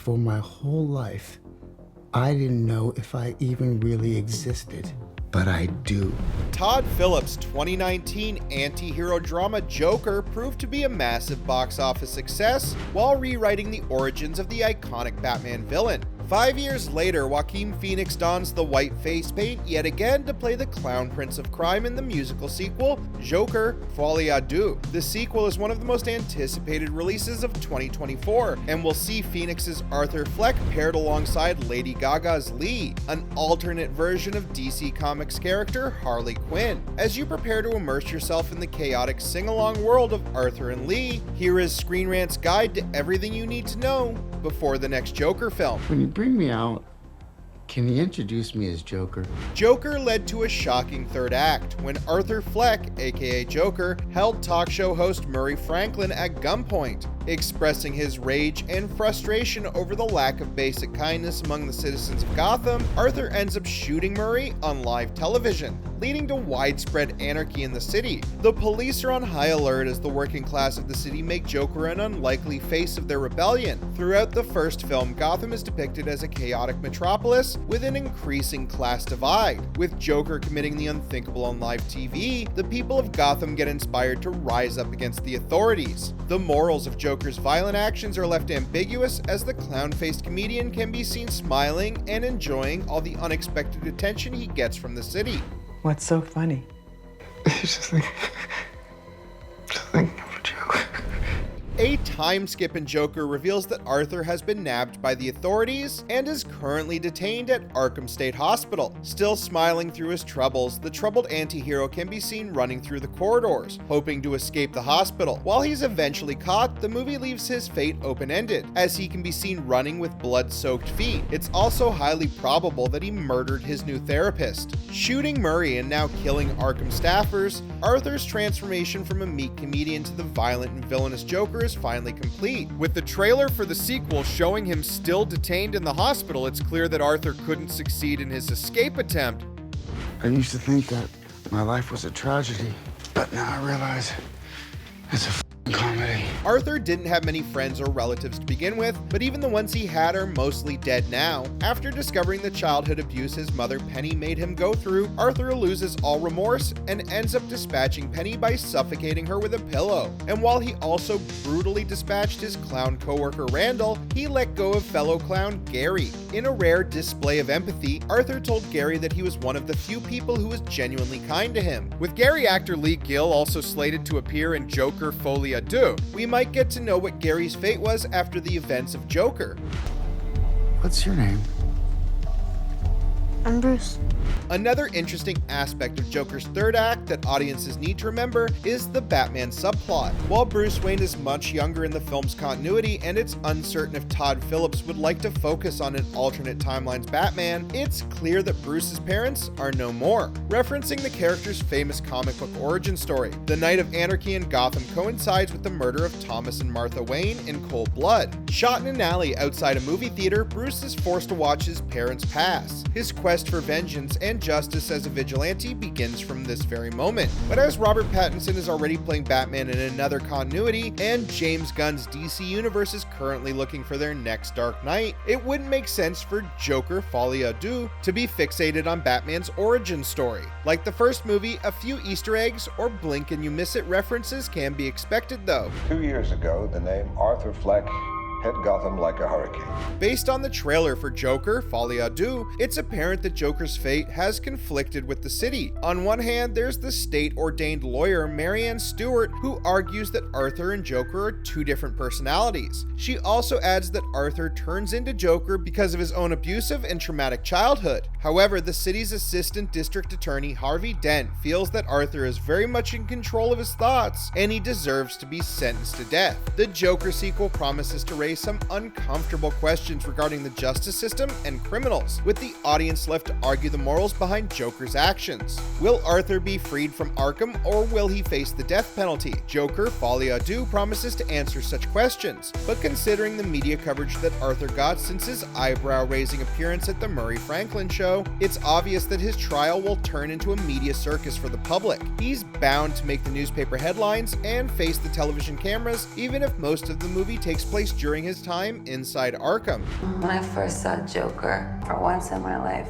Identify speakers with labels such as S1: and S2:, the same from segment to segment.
S1: For my whole life, I didn't know if I even really existed, but I do.
S2: Todd Phillips' 2019 anti-hero drama Joker proved to be a massive box office success while rewriting the origins of the iconic Batman villain. 5 years later, Joaquin Phoenix dons the white face paint yet again to play the clown prince of crime in the musical sequel, Joker, Folie. Deux. The sequel is one of the most anticipated releases of 2024, and will see Phoenix's Arthur Fleck paired alongside Lady Gaga's Lee, an alternate version of DC Comics character Harley Quinn. As you prepare to immerse yourself in the chaotic sing-along world of Arthur and Lee, here is ScreenRant's guide to everything you need to know before the next Joker film.
S1: When you bring me out, can you introduce me as Joker?
S2: Joker led to a shocking third act when Arthur Fleck, aka Joker, held talk show host Murray Franklin at gunpoint. Expressing his rage and frustration over the lack of basic kindness among the citizens of Gotham, Arthur ends up shooting Murray on live television, leading to widespread anarchy in the city. The police are on high alert as the working class of the city make Joker an unlikely face of their rebellion. Throughout the first film, Gotham is depicted as a chaotic metropolis with an increasing class divide. With Joker committing the unthinkable on live TV, the people of Gotham get inspired to rise up against the authorities. The morals of Joker's violent actions are left ambiguous as the clown-faced comedian can be seen smiling and enjoying all the unexpected attention he gets from the city.
S3: What's so funny?
S1: Just think of a joke.
S2: A time skip in Joker reveals that Arthur has been nabbed by the authorities and is currently detained at Arkham State Hospital. Still smiling through his troubles, the troubled anti-hero can be seen running through the corridors, hoping to escape the hospital. While he's eventually caught, the movie leaves his fate open-ended, as he can be seen running with blood-soaked feet. It's also highly probable that he murdered his new therapist. Shooting Murray and now killing Arkham staffers, Arthur's transformation from a meek comedian to the violent and villainous Joker is finally complete. With the trailer for the sequel showing him still detained in the hospital, it's clear that Arthur couldn't succeed in his escape attempt.
S1: I used to think that my life was a tragedy, but now I realize it's a comedy.
S2: Arthur didn't have many friends or relatives to begin with, but even the ones he had are mostly dead now. After discovering the childhood abuse his mother Penny made him go through, Arthur loses all remorse and ends up dispatching Penny by suffocating her with a pillow. And while he also brutally dispatched his clown coworker Randall, he let go of fellow clown Gary. In a rare display of empathy, Arthur told Gary that he was one of the few people who was genuinely kind to him. With Gary actor Lee Gill also slated to appear in Joker Folie, Deux, we might get to know what Gary's fate was after the events of Joker.
S1: What's your name?
S4: I'm Bruce.
S2: Another interesting aspect of Joker's third act that audiences need to remember is the Batman subplot. While Bruce Wayne is much younger in the film's continuity and it's uncertain if Todd Phillips would like to focus on an alternate timeline's Batman, it's clear that Bruce's parents are no more, referencing the character's famous comic book origin story. The night of anarchy in Gotham coincides with the murder of Thomas and Martha Wayne in cold blood. Shot in an alley outside a movie theater, Bruce is forced to watch his parents pass. His quest for vengeance and justice as a vigilante begins from this very moment. But as Robert Pattinson is already playing Batman in another continuity, and James Gunn's DC Universe is currently looking for their next Dark Knight, it wouldn't make sense for Joker Folie Deux to be fixated on Batman's origin story. Like the first movie, a few Easter eggs or blink and you miss it references can be expected though.
S5: 2 years ago, the name Arthur Fleck hit Gotham like a hurricane.
S2: Based on the trailer for Joker Folie Deux, it's apparent that Joker's fate has conflicted with the city. On one hand, there's the state-ordained lawyer Marianne Stewart, who argues that Arthur and Joker are two different personalities. She also adds that Arthur turns into Joker because of his own abusive and traumatic childhood. However, the city's assistant district attorney Harvey Dent feels that Arthur is very much in control of his thoughts and he deserves to be sentenced to death. The Joker sequel promises to raise some uncomfortable questions regarding the justice system and criminals, with the audience left to argue the morals behind Joker's actions. Will Arthur be freed from Arkham, or will he face the death penalty? Joker Folie Deux promises to answer such questions, but considering the media coverage that Arthur got since his eyebrow-raising appearance at the Murray Franklin show, it's obvious that his trial will turn into a media circus for the public. He's bound to make the newspaper headlines and face the television cameras, even if most of the movie takes place during during his time inside Arkham.
S3: When I first saw Joker, for once in my life,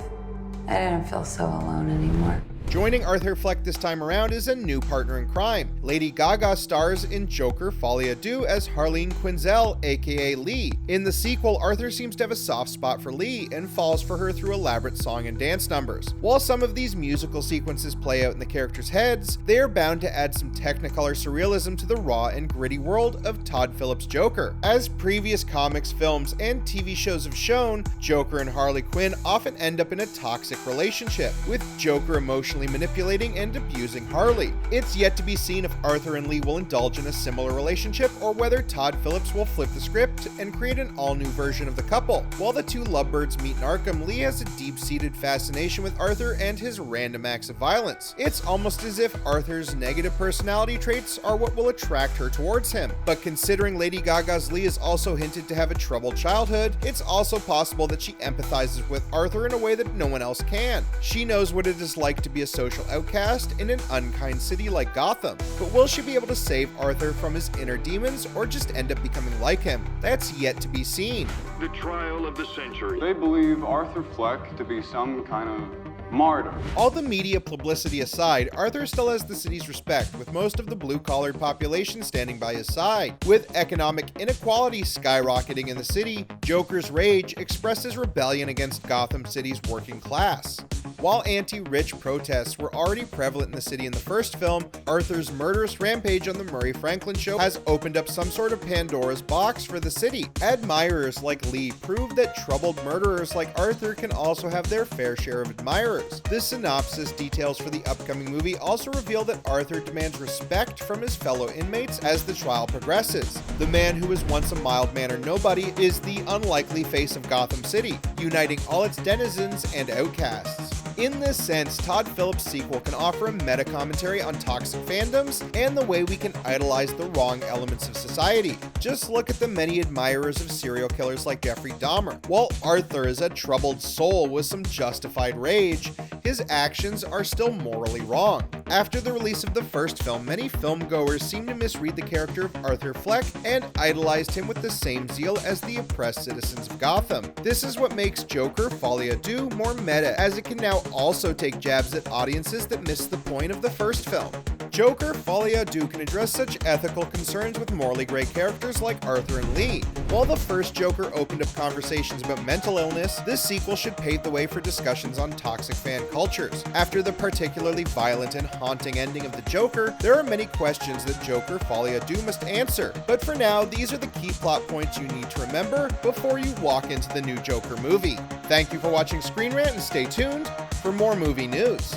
S3: I didn't feel so alone anymore.
S2: Joining Arthur Fleck this time around is a new partner in crime. Lady Gaga stars in Joker Folie as Harley Quinn, aka Lee. In the sequel, Arthur seems to have a soft spot for Lee and falls for her through elaborate song and dance numbers. While some of these musical sequences play out in the characters' heads, they are bound to add some technicolor surrealism to the raw and gritty world of Todd Phillips' Joker. As previous comics, films, and TV shows have shown, Joker and Harley Quinn often end up in a toxic relationship, with Joker emotionally manipulating and abusing Harley. It's yet to be seen if Arthur and Lee will indulge in a similar relationship, or whether Todd Phillips will flip the script and create an all-new version of the couple. While the two lovebirds meet in Arkham, Lee has a deep-seated fascination with Arthur and his random acts of violence. It's almost as if Arthur's negative personality traits are what will attract her towards him. But considering Lady Gaga's Lee is also hinted to have a troubled childhood, it's also possible that she empathizes with Arthur in a way that no one else can. She knows what it is like to be a social outcast in an unkind city like Gotham. But will she be able to save Arthur from his inner demons, or just end up becoming like him? That's yet to be seen.
S4: The trial of the century.
S6: They believe Arthur Fleck to be some kind of martyr.
S2: All the media publicity aside, Arthur still has the city's respect, with most of the blue-collared population standing by his side. With economic inequality skyrocketing in the city, Joker's rage expresses rebellion against Gotham City's working class. While anti-rich protests were already prevalent in the city in the first film, Arthur's murderous rampage on the Murray Franklin show has opened up some sort of Pandora's box for the city. Admirers like Lee prove that troubled murderers like Arthur can also have their fair share of admirers. The synopsis details for the upcoming movie also reveal that Arthur demands respect from his fellow inmates as the trial progresses. The man who was once a mild-mannered nobody is the unlikely face of Gotham City, uniting all its denizens and outcasts. In this sense, Todd Phillips' sequel can offer a meta-commentary on toxic fandoms and the way we can idolize the wrong elements of society. Just look at the many admirers of serial killers like Jeffrey Dahmer. While Arthur is a troubled soul with some justified rage, his actions are still morally wrong. After the release of the first film, many filmgoers seem to misread the character of Arthur Fleck and idolized him with the same zeal as the oppressed citizens of Gotham. This is what makes Joker Folie more meta, as it can now also take jabs at audiences that missed the point of the first film. Joker Folie can address such ethical concerns with morally gray characters like Arthur and Lee. While the first Joker opened up conversations about mental illness, this sequel should pave the way for discussions on toxic fan cultures. After the particularly violent and haunting ending of the Joker, there are many questions that Joker Folie must answer. But for now, these are the key plot points you need to remember before you walk into the new Joker movie. Thank you for watching Screen Rant, and stay tuned for more movie news.